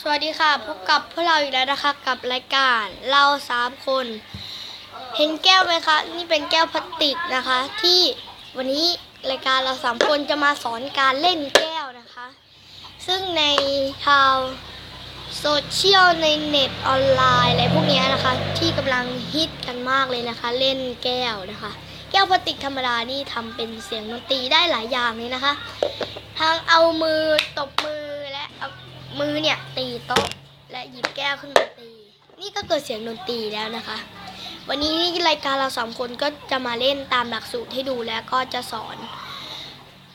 สวัสดีค่ะพบกับพวกเราอีกแล้วนะคะกับรายการเรา3 คน เห็นแก้วไหมคะนี่เป็นแก้วพลาสติกนะคะ ที่วันนี้รายการเรา3 คนจะมาสอนการเล่นแก้วนะคะ ซึ่งในชาวโซเชียลในเน็ตออนไลน์อะไรพวกนี้นะคะที่กำลังฮิตกันมากเลยนะคะ เล่นแก้วนะคะ แก้วพลาสติกธรรมดานี่ทำเป็นเสียงดนตรีได้หลายอย่างเลยนะคะทั้งเอามือตบมือและเอามือเนี่ยตีโต๊ะและหยิบแก้วขึ้นมาตีนี่ก็เกิดเสียงดนตรีแล้วนะคะ วันนี้รายการเรา3 คนก็จะมาเล่นตามหลักสูตรให้ดูแล้วก็จะสอน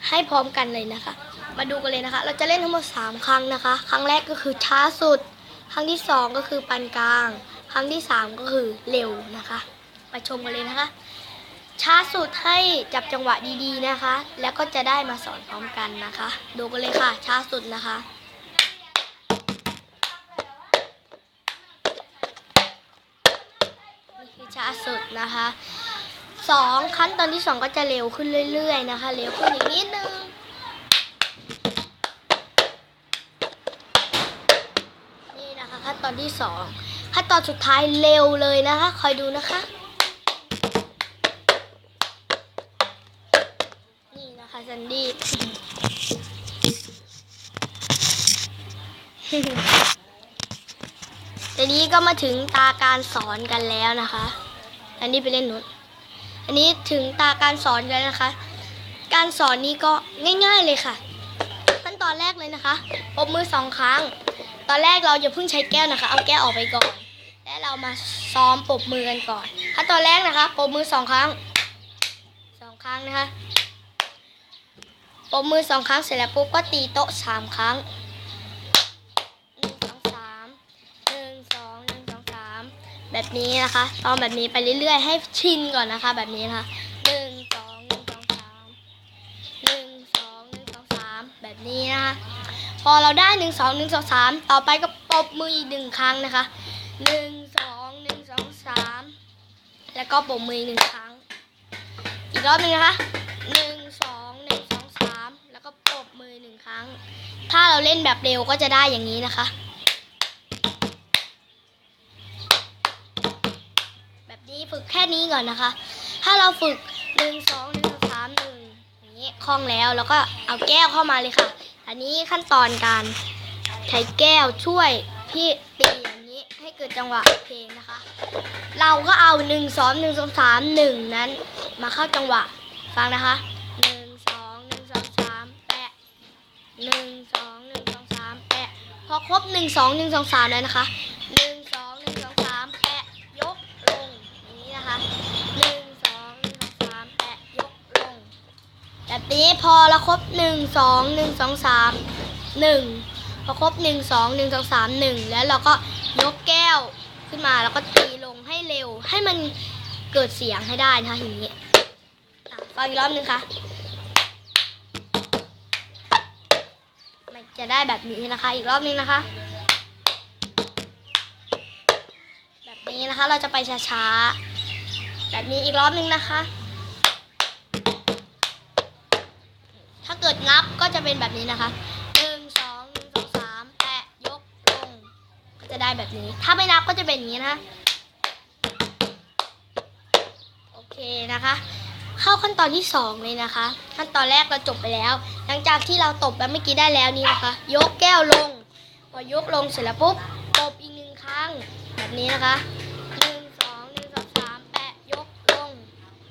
ให้พร้อมกันเลยนะคะมาดูกันเลยนะคะเราจะเล่นทั้งหมด3 ครั้งนะคะครั้งแรกก็คือช้าสุดครั้งที่2ก็คือปานกลางครั้งที่3ก็คือเร็วนะคะมาชมกันเลยนะคะช้าสุดให้จับจังหวะดีๆนะคะแล้วก็จะได้มาสอนพร้อมกันนะคะดูกันเลยค่ะช้าสุดนะคะนี่คือช้าสุดนะคะขั้นตอนที่2ก็จะเร็วขึ้นเรื่อยๆนะคะเร็วขึ้นอีกนิดนึงนี่นะคะขั้นตอนที่2ขั้นตอนสุดท้ายเร็วเลยนะคะคอยดูนะคะนี่นะคะซันดี้ ทีนี้ก็มาถึงตาการสอนกันแล้วนะคะอันนี้ไปเล่นนู้นอันนี้ถึงตาการสอนแล้วนะคะการสอนนี้ก็ง่ายๆเลยค่ะขั้นตอนแรกเลยนะคะปรบมือ2 ครั้งตอนแรกเราอย่าเพิ่งใช้แก้วนะคะเอาแก้วออกไปก่อนและเรามาซ้อมปรบมือกันก่อนขั้นตอนแรกนะคะปรบมือ2 ครั้งนะคะปรบมือ2 ครั้งเสร็จแล้วปุ๊บก็ตีโต๊ะ3 ครั้งแบบนี้นะคะซ้อมแบบนี้ไปเรื่อยๆให้ชินก่อนนะคะแบบนี้นะคะ1 2 1 2 3 1 2 1 2 3แบบนี้นะคะพอเราได้1 2 1 2 3ต่อไปก็ปรบมืออีก1 ครั้งนะคะ1 2 1 2 3แล้วก็ปรบมืออีก1 ครั้งอีกรอบนึงนะคะ1 2 1 2 3แล้วก็ปรบมือ1 ครั้งถ้าเราเล่นแบบเร็วก็จะได้อย่างนี้นะคะฝึกแค่นี้ก่อนนะคะถ้าเราฝึก1 2 1 3 1อย่างนี้คล่องแล้วแล้วก็เอาแก้วเข้ามาเลยค่ะอันนี้ขั้นตอนการใช้แก้วช่วยพี่ตีอย่างนี้ให้เกิดจังหวะเพลงนะคะเราก็เอา1 2 1 2 3 1นั้นมาเข้าจังหวะฟังนะคะ1 2 1 2 3แปะ1 2 1 2 3แปะพอครบ1 2 1 2 3แล้วนะคะ1 2 1 2 3แปะยกลงนะคะ1 2 1 2 3แปะยกลงแบบนี้พอเราครบ1 2 1 2 3 1พอครบ1 2 1 2 3 1แล้วเราก็ยกแก้วขึ้นมาแล้วก็ตีลงให้เร็วให้มันเกิดเสียงให้ได้นะคะอย่างนี้ฟังอีกรอบนึงค่ะมันจะได้แบบนี้นะคะอีกรอบนึงนะคะแบบนี้นะคะเราจะไปช้าๆแบบนี้อีกรอบนึงนะคะถ้าเกิดนับก็จะเป็นแบบนี้นะคะ1 2 1 2 3แปะยกลงก็จะได้แบบนี้ถ้าไม่นับก็จะเป็นอย่างนี้นะคะโอเคนะคะเข้าขั้นตอนที่2เลยนะคะขั้นตอนแรกเราจบไปแล้วหลังจากที่เราตบแบบเมื่อกี้ได้แล้วนี่นะคะยกแก้วลงพอยกลงเสร็จแล้วปุ๊บตบอีก1 ครั้งแบบนี้นะคะ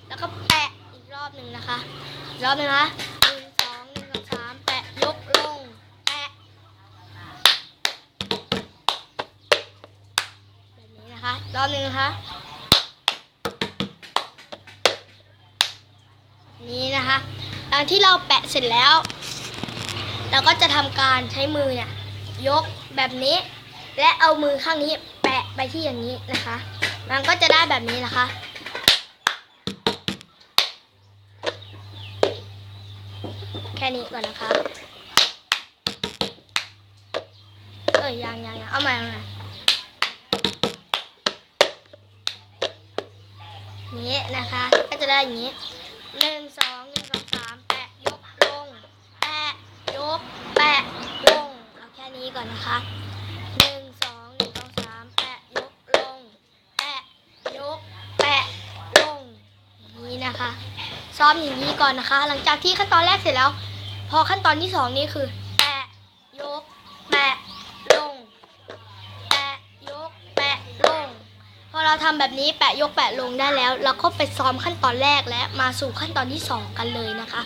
แล้วก็แปะอีกรอบหนึ่งนะคะอีกรอบนึงนะ1 2 1 2 3แปะยกลงแปะแบบนี้นะคะรอบนึงนะคะนี่นะคะหลังที่เราแปะเสร็จแล้วเราก็จะทำการใช้มือเนี่ยยกแบบนี้และเอามือข้างนี้แปะไปที่อย่างนี้นะคะมันก็จะได้แบบนี้นะคะแค่นี้ก่อนนะคะยังเอาใหม่นี้นะคะก็จะได้อย่างนี้1 2 1 2 3แปะยกลงแปะยกแปะลงเอาแค่นี้ก่อนนะคะ ซ้อมอย่างนี้ก่อนนะคะ หลังจากที่ขั้นตอนแรกเสร็จแล้ว พอขั้นตอนที่2นี่คือแปะยกแปะลงแปะยกแปะลงพอเราทำแบบนี้แปะยกแปะลงได้แล้วเราก็ไปซ้อมขั้นตอนแรกและมาสู่ขั้นตอนที่2กันเลยนะคะ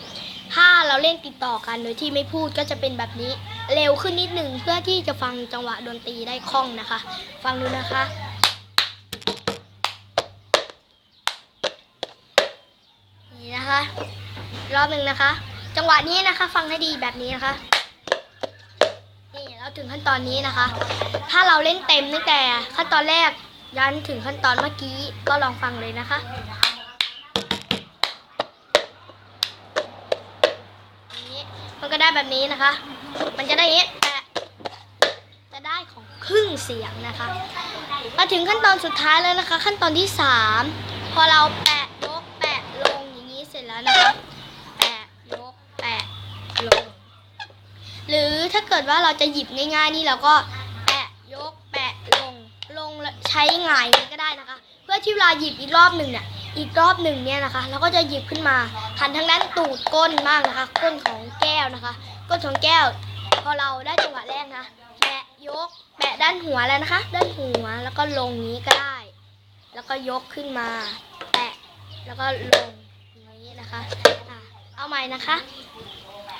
ถ้าเราเล่นติดต่อกันโดยที่ไม่พูดก็จะเป็นแบบนี้เร็วขึ้นนิดหนึ่งเพื่อที่จะฟังจังหวะดนตรีได้คล่องนะคะฟังดูนะคะนี่นะคะรอบหนึ่งนะคะจังหวะนี้นะคะฟังให้ดีแบบนี้นะคะนี่เราถึงขั้นตอนนี้นะคะถ้าเราเล่นเต็มตั้งแต่ขั้นตอนแรกยันถึงขั้นตอนเมื่อกี้ก็ลองฟังเลยนะคะนี้มันก็ได้แบบนี้นะคะมันจะได้อย่างนี้แต่จะได้ของครึ่งเสียงนะคะมาถึงขั้นตอนสุดท้ายแล้วนะคะขั้นตอนที่3พอเราแปะยกแปะลงอย่างนี้เสร็จแล้วนะคะแปะยกแปะลงหรือถ้าเกิดว่าเราจะหยิบง่ายๆนี่เราก็แปะยกแปะลงใช้หงายนี้ก็ได้นะคะเพื่อที่เวลาหยิบอีกรอบหนึ่งเนี่ยนะคะเราก็จะหยิบขึ้นมาหันทางด้านตูดก้นมากนะคะก้นของแก้วนะคะก้นของแก้วพอเราได้จังหวะแรกนะแปะยกแปะด้านหัวแล้วนะคะด้านหัวแล้วก็ลงนี้ก็ได้แล้วก็ยกขึ้นมาแปะแล้วก็ลงอย่างนี้นะคะเอาใหม่นะคะ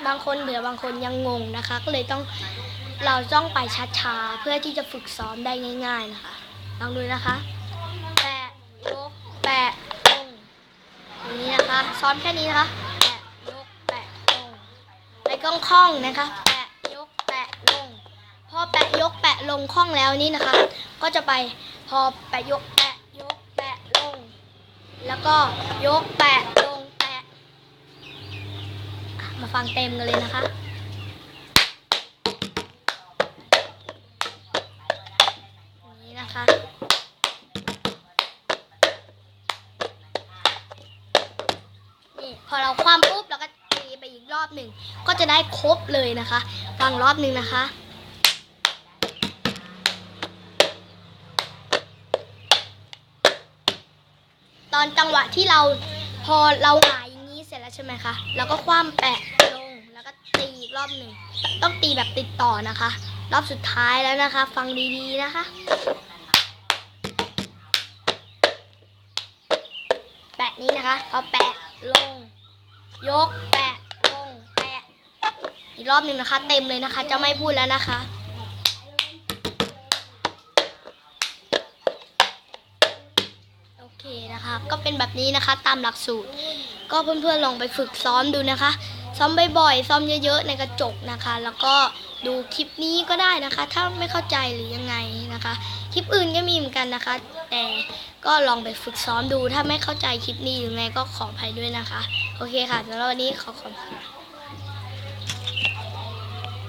บางคนบางคนยังงงนะคะก็เลยเราต้องไปช้าๆเพื่อที่จะฝึกซ้อมได้ง่ายๆนะคะลองดูนะคะแปะยกแปะลงอย่างนี้นะคะซ้อมแค่นี้นะคะแปะยกแปะลงในคล่องๆนะคะแปะยกแปะลงพอแปะยกแปะลงคล่องแล้วนี่นะคะก็จะไปพอแปะยกแปะยกแปะลงแล้วก็ยกแปะลงแปะมาฟังเต็มกันเลยนะคะนี่นะคะนี่พอเราคว่ำปุ๊บเราก็ตีไปอีกรอบหนึ่งก็จะได้ครบเลยนะคะฟังรอบหนึ่งนะคะตอนจังหวะที่พอเราหงายอย่างนี้เสร็จแล้วใช่ไหมคะเราก็คว่ำแปะลงแล้วก็ตีอีกรอบหนึ่งต้องตีแบบติดต่อนะคะรอบสุดท้ายแล้วนะคะฟังดีๆนะคะแปะนี้นะคะพอแปะลงยกแปะลงแปะอีกรอบหนึ่งนะคะเต็มเลยนะคะจะไม่พูดแล้วนะคะโอเคนะคะก็เป็นแบบนี้นะคะตามหลักสูตรก็เพื่อนๆลองไปฝึกซ้อมดูนะคะซ้อมบ่อยๆซ้อมเยอะๆในกระจกนะคะแล้วก็ดูคลิปนี้ก็ได้นะคะถ้าไม่เข้าใจหรือยังไงนะคะคลิปอื่นก็มีเหมือนกันนะคะแต่ก็ลองไปฝึกซ้อมดูถ้าไม่เข้าใจคลิปนี้หรือไงก็ขออภัยด้วยนะคะโอเคค่ะสำหรับวันนี้ขอบคุณ